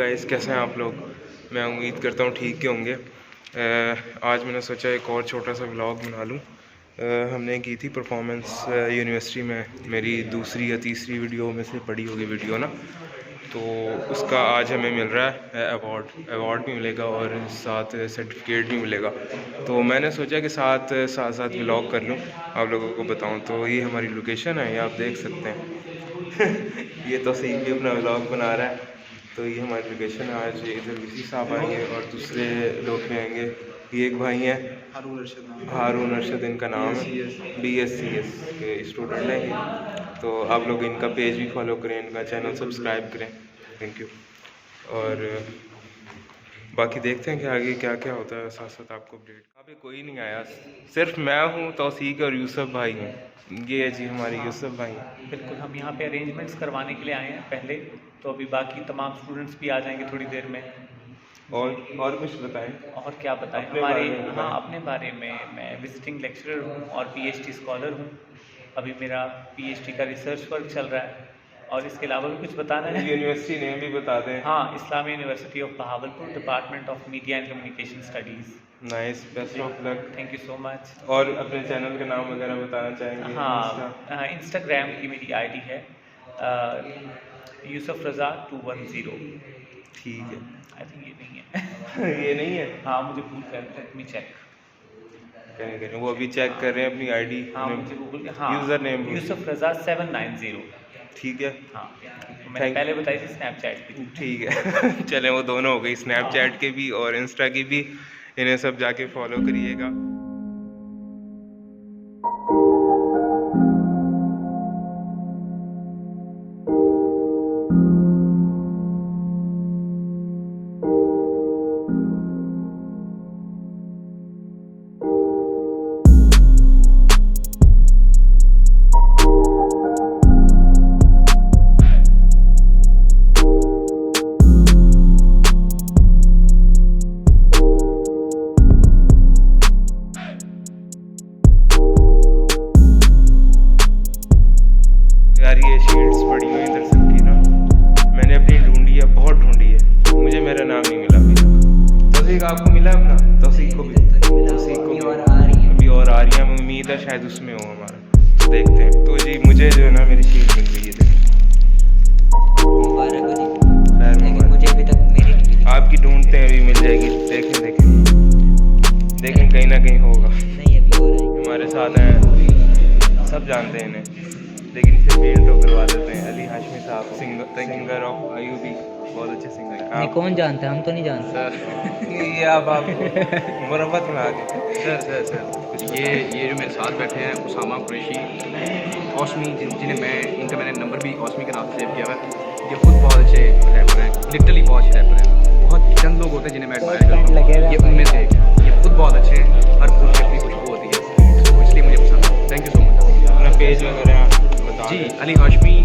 Guys, कैसे हैं आप लोग? मैं उम्मीद करता हूँ ठीक ही होंगे। आज मैंने सोचा एक और छोटा सा व्लॉग बना लूँ। हमने की थी परफॉर्मेंस यूनिवर्सिटी में, मेरी दूसरी या तीसरी वीडियो में से पड़ी होगी वीडियो ना, तो उसका आज हमें मिल रहा है अवार्ड भी मिलेगा और साथ सर्टिफिकेट भी मिलेगा। तो मैंने सोचा कि साथ साथ व्लॉग कर लूँ, आप लोगों को बताऊँ। तो ये हमारी लोकेशन है, ये आप देख सकते हैं। ये तो सही भी अपना व्लॉग बना रहा है। तो ये हमारी लोकेशन है। आज इधर वीसी साहब आएंगे और दूसरे लोग भी आएंगे। ये एक भाई हैं, हारून अरशद इनका नाम है, BScs के स्टूडेंट हैं ये। तो आप लोग इनका पेज भी फॉलो करें, इनका चैनल सब्सक्राइब करें। Thank you. और बाकी देखते हैं कि आगे क्या क्या होता है, साथ साथ आपको अपडेट। अभी कोई नहीं आया, सिर्फ मैं हूँ, तौसीक और यूसुफ भाई हैं। ये है जी हमारे यूसुफ भाई। बिल्कुल, हम यहाँ पे अरेंजमेंट्स करवाने के लिए आए हैं पहले, तो अभी बाकी तमाम स्टूडेंट्स भी आ जाएंगे थोड़ी देर में। और कुछ बताएं? और क्या बताएं हमारे? हाँ, अपने बारे में मैं विजिटिंग लेक्चरर हूँ और PhD स्कॉलर हूँ। अभी मेरा PhD का रिसर्च वर्क चल रहा है। और इसके अलावा भी कुछ बताना है? यूनिवर्सिटी नेम भी बता दें। हाँ, Islami university of Bahawalpur, department of media and communication studies. Nice, best of luck. Thank you so much. और अपने चैनल का नाम वगैरह बताना चाहेंगे? हाँ, इंस्टाग्राम की मेरी ID है यूसुफ रज़ा 210। ठीक है। आई थिंक ये नहीं है। ये नहीं है? हाँ, मुझे भूल कर, लेट मी चेक। करें वो अभी चेक कर रहे हैं अपनी ID। हाँ, मुझे गूगल, हाँ, यूज़र नेम यूसुफ रज़ा 790। ठीक है। हाँ, मैंने पहले बताई थी स्नैपचैट की। ठीक है। चलें, वो दोनों हो गई, स्नैपचैट के भी और इंस्टा की भी। इन्हें सब जाके फॉलो करिएगा। यार ये शीट्स पड़ी हुई इधर सबकी ना, मैंने अपनी ढूंढी है, बहुत ढूंढी है, मुझे मेरा नाम नहीं मिला अभी तक। तौसीक आपको मिला अपना? तौसीक को भी अभी और आ रही है, उम्मीद है शायद उसमें हो हमारा, तो देखते हैं। तो जी मुझे जो है ना मेरी शीट मिल गई है, खैर मुझे अभी तक मेरी नहीं मिली। आपकी ढूंढते हैं, अभी मिल जाएगी। देखें कहीं ना कहीं होगा। नहीं, अभी हो रहा है। हमारे साथ हैं, सब जानते हैं इन्हें, लेकिन फिर भी इंट्रो करवा देते हैं। अली हाशमी साहब, सिंगर ऑफ IUB, बहुत अच्छे सिंगर हैं। कौन जानता है? हम तो नहीं जानते। ये आप मुरब्बत में आ गए। सर ये जो मेरे साथ बैठे हैं उसामा कुरैशी, औसमी, जिन्हें मैंने नंबर भी औसमी के नाम से सेव किया हुआ है। ये खुद बहुत अच्छे रैपर हैं, लिटरली बहुत अच्छे रैपर हैं। बहुत चंद लोग होते हैं जिन्हें मैं एडमायर करता हूँ, ये उनमें से एक है। ये खुद बहुत अच्छे हैं, हर फूल की अपनी खुशबू होती है, तो इसलिए मुझे पसंद है। Thank you so much. अपना पेज वगैरह जी, Ali Hashmi,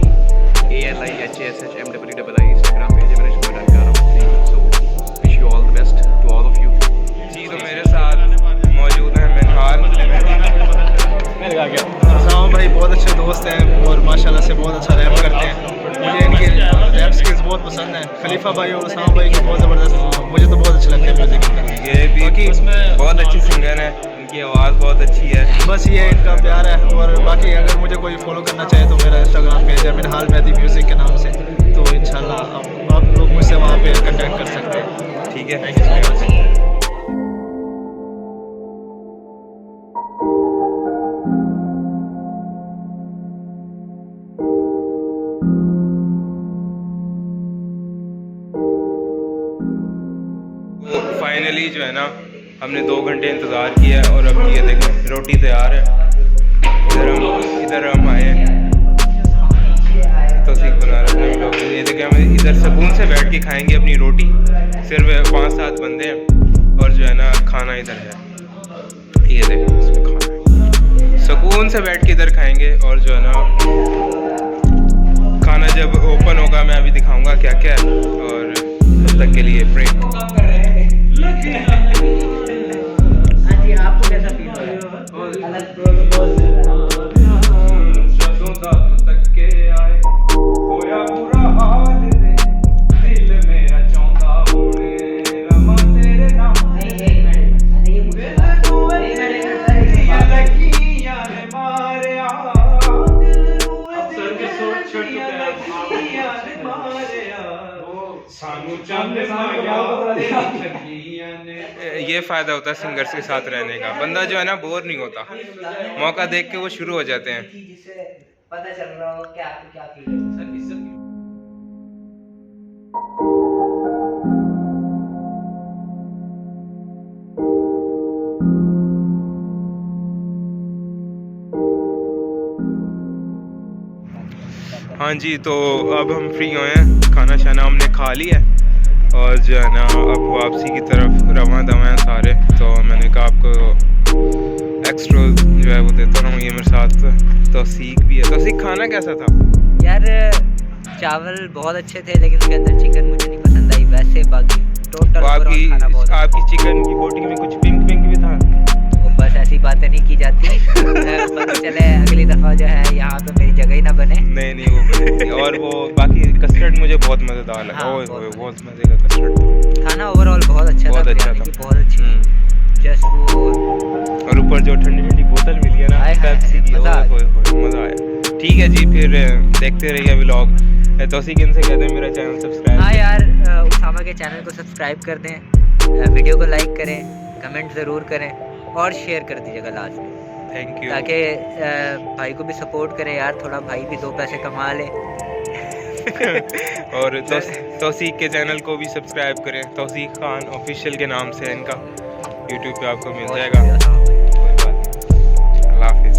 ALIHASHMII Instagram page है, मैंने इसको डन कर रहा हूँ। So wish you all the best to all of you. जी, तो मेरे साथ मौजूद हैं मिनहाल। सामा भाई बहुत अच्छे दोस्त हैं और माशाल्लाह से बहुत अच्छा रैप करते हैं। मुझे इनकी रैप स्किल्स बहुत पसंद हैं। खलीफा भाई और सामा भाई की बहुत ज़बरदस्त, मुझे तो बहुत अच्छा लगता है म्यूज़िक। ये भी बहुत अच्छी सिंगर है, इनकी आवाज़ बहुत अच्छी है। बस ये इनका प्यार है। और बाकी अगर मुझे कोई फॉलो करना चाहे तो मेरा इंस्टाग्राम पेज है मिनहाल मेहदी म्यूज़िक के नाम से, तो इंशाल्लाह आप लोग मुझसे वहाँ पे कंटेक्ट कर सकते हैं। ठीक है, thank you so much. Finally जो है ना, हमने 2 घंटे इंतज़ार किया है और अब ये देखें रोटी तैयार है। इधर हम आए हैं, तौसीक बना रहे हैं लोग। ये देखें, हम इधर सुकून से बैठ के खाएंगे अपनी रोटी। सिर्फ 5-7 बंदे हैं और जो है ना खाना इधर है, ये देखें इसमें खाना है। सुकून से बैठ के इधर खाएंगे और जो है ना खाना जब ओपन होगा मैं अभी दिखाऊंगा क्या क्या है। और तब तक के लिए ब्रेक। आपको कैसा फील हो रहा है? ये फ़ायदा होता है सिंगर्स के साथ रहने का, बंदा जो है ना बोर नहीं होता, मौका देख के वो शुरू हो जाते हैं। जिससे पता चल रहा हो कि आपको क्या फील है। हाँ जी, तो अब हम फ्री हुए हैं, खाना शाना हमने खा लिया है और जो है ना अब वापसी की तरफ रवां दवा हैं सारे। तो मैंने कहा आपको एक्स्ट्रा जो है वो देता हूँ। ये मेरे साथ तौसीक भी है। तौसीक, खाना कैसा था? यार चावल बहुत अच्छे थे लेकिन उसके अंदर चिकन मुझे नहीं पसंद आई। वैसे बाकी टोटल आपकी खाना बहुत आपकी चिकन की बोटी में कुछ पिंक पिंक भी था? वो बस ऐसी बातें नहीं की जाती। पता चले अगली दफ़ा जो है यहाँ पे मेरी जगह ही ना बने। नहीं वो बनेगी। और वो बाकी कस्टर्ड मुझे बहुत मज़ेदार लगा। हाँ, ओए होए, बहुत मज़े का कस्टर्ड था। खाना ओवरऑल बहुत अच्छा बहुत था, अच्छा बिरयानी था। भी बहुत अच्छी। जस्ट वो और ऊपर जो ठंडी ठंडी बोतल मिली है ना हाय हाय, पेप्सी की, मज़ा आ ओए होए होए, मज़ा आया। ठीक है जी, फिर देखते रहिए व्लॉग। तौसीक इनसे कहते हैं मेरा चैनल सब्सक्राइब। हाँ यार, उसामा के चैनल को सब्सक्राइब कर दें, वीडियो को लाइक करें, कमेंट ज़रूर करें और शेयर कर दीजिएगा लास्ट में, थैंक यू। ताकि भाई को भी सपोर्ट करें यार, थोड़ा भाई भी 2 पैसे कमा ले। और तौसीक के चैनल को भी सब्सक्राइब करें, तौसीक खान ऑफिशियल के नाम से है इनका, यूट्यूब पे आपको मिल बहुत जाएगा। शुक्रिया उसामा भाई। कोई बात नहीं, अल्लाह हाफिज़।